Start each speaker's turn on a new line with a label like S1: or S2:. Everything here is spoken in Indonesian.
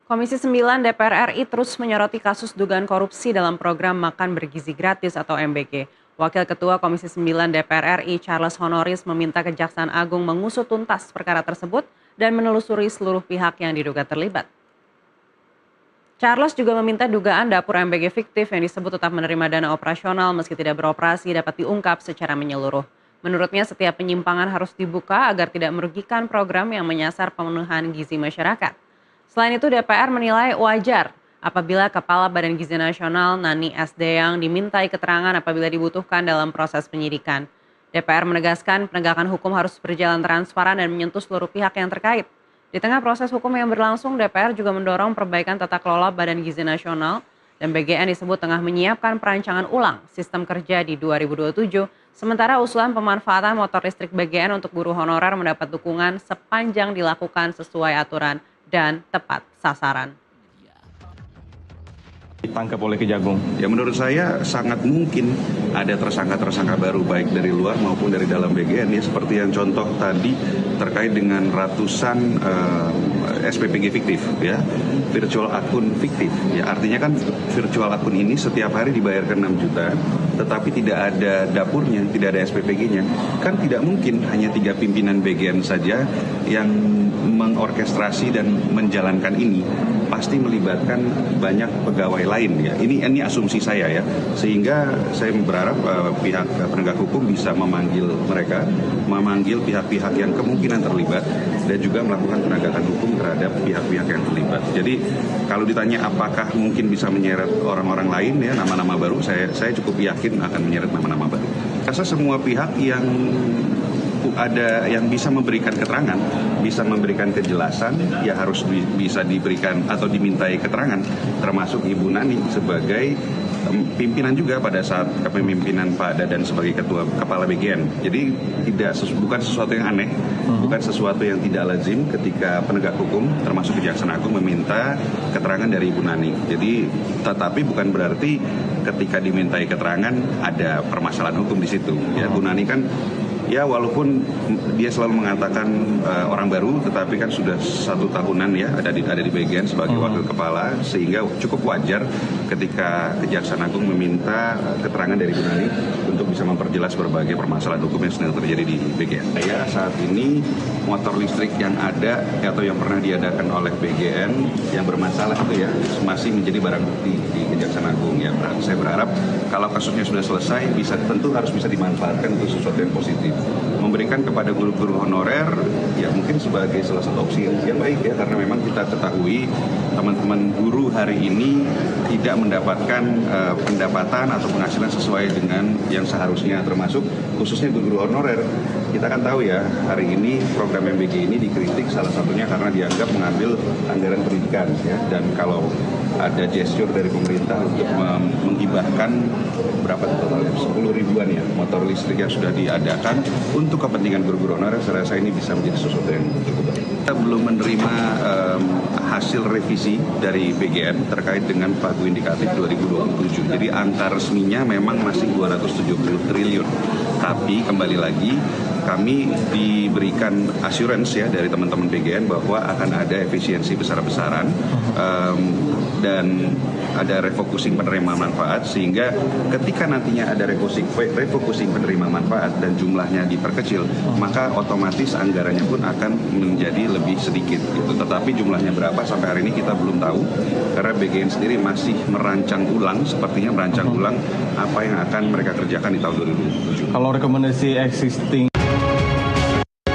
S1: Komisi 9 DPR RI terus menyoroti kasus dugaan korupsi dalam program Makan Bergizi Gratis atau MBG. Wakil Ketua Komisi 9 DPR RI Charles Honoris meminta Kejaksaan Agung mengusut tuntas perkara tersebut dan menelusuri seluruh pihak yang diduga terlibat. Charles juga meminta dugaan dapur MBG fiktif yang disebut tetap menerima dana operasional meski tidak beroperasi dapat diungkap secara menyeluruh. Menurutnya setiap penyimpangan harus dibuka agar tidak merugikan program yang menyasar pemenuhan gizi masyarakat. Selain itu DPR menilai wajar apabila Kepala Badan Gizi Nasional Nani S. Deyang dimintai keterangan apabila dibutuhkan dalam proses penyidikan. DPR menegaskan penegakan hukum harus berjalan transparan dan menyentuh seluruh pihak yang terkait. Di tengah proses hukum yang berlangsung, DPR juga mendorong perbaikan tata kelola Badan Gizi Nasional dan BGN disebut tengah menyiapkan perancangan ulang sistem kerja di 2027, sementara usulan pemanfaatan motor listrik BGN untuk guru honorer mendapat dukungan sepanjang dilakukan sesuai aturan dan tepat sasaran.
S2: Ditangkap oleh Kejagung.
S3: Ya menurut saya sangat mungkin ada tersangka-tersangka baru baik dari luar maupun dari dalam BGN ya, seperti yang contoh tadi terkait dengan ratusan SPPG fiktif ya, virtual akun fiktif ya, artinya kan virtual akun ini setiap hari dibayarkan 6 juta tetapi tidak ada dapurnya, tidak ada SPPG-nya. Kan tidak mungkin hanya 3 pimpinan BGN saja yang mengorkestrasi dan menjalankan ini, pasti melibatkan banyak pegawai lain ya. Ini asumsi saya ya. Sehingga saya berharap pihak penegak hukum bisa memanggil mereka, memanggil pihak-pihak yang kemungkinan terlibat dan juga melakukan penegakan hukum terhadap pihak-pihak yang terlibat. Jadi kalau ditanya apakah mungkin bisa menyeret orang-orang lain ya, nama-nama baru, saya cukup yakin akan menyeret nama-nama baru. Rasa semua pihak yang ada yang bisa memberikan keterangan, bisa memberikan kejelasan, ya harus bisa diberikan atau dimintai keterangan, termasuk Ibu Nani sebagai pimpinan juga pada saat kepemimpinan Pak Dadan sebagai kepala BGN. Jadi bukan sesuatu yang aneh, bukan sesuatu yang tidak lazim ketika penegak hukum termasuk Kejaksaan Agung meminta keterangan dari Ibu Nani. Jadi tetapi bukan berarti ketika dimintai keterangan ada permasalahan hukum di situ. Ya, Bu Nani kan ya walaupun dia selalu mengatakan orang baru, tetapi kan sudah 1 tahunan ya ada di BGN sebagai wakil kepala, sehingga cukup wajar ketika Kejaksaan Agung meminta keterangan dari Bu Nani untuk bisa memperjelas berbagai permasalahan hukum yang sedang terjadi di BGN. Ya saat ini motor listrik yang ada atau yang pernah diadakan oleh BGN yang bermasalah itu ya masih menjadi barang bukti di Kejaksaan Agung ya. Saya berharap kalau kasusnya sudah selesai tentu harus bisa dimanfaatkan untuk sesuatu yang positif. Memberikan kepada guru-guru honorer ya mungkin sebagai salah satu opsi yang baik ya, karena memang kita ketahui teman-teman guru hari ini tidak mendapatkan pendapatan atau penghasilan sesuai dengan yang seharusnya, termasuk khususnya guru-guru honorer. Kita kan tahu ya hari ini program MBG ini dikritik salah satunya karena dianggap mengambil anggaran pendidikan ya, dan kalau ada gesture dari pemerintah untuk menghibahkan berapa totalnya 10 ribuan ya motor listrik yang sudah diadakan untuk kepentingan guru-guru honorer, saya rasa ini bisa menjadi sesuatu yang cukup baik. Kita belum menerima hasil revisi dari BGN terkait dengan pagu indikatif 2027. Jadi angka resminya memang masih 270 triliun. Tapi kembali lagi kami diberikan assurance ya dari teman-teman BGN bahwa akan ada efisiensi besar-besaran dan ada refocusing penerima manfaat, sehingga ketika nantinya ada refocusing penerima manfaat dan jumlahnya diperkecil, maka otomatis anggarannya pun akan menjadi lebih sedikit gitu. Tetapi jumlahnya berapa sampai hari ini kita belum tahu karena BGN sendiri masih merancang ulang apa yang akan mereka kerjakan di tahun 2027.
S2: Kalau rekomendasi existing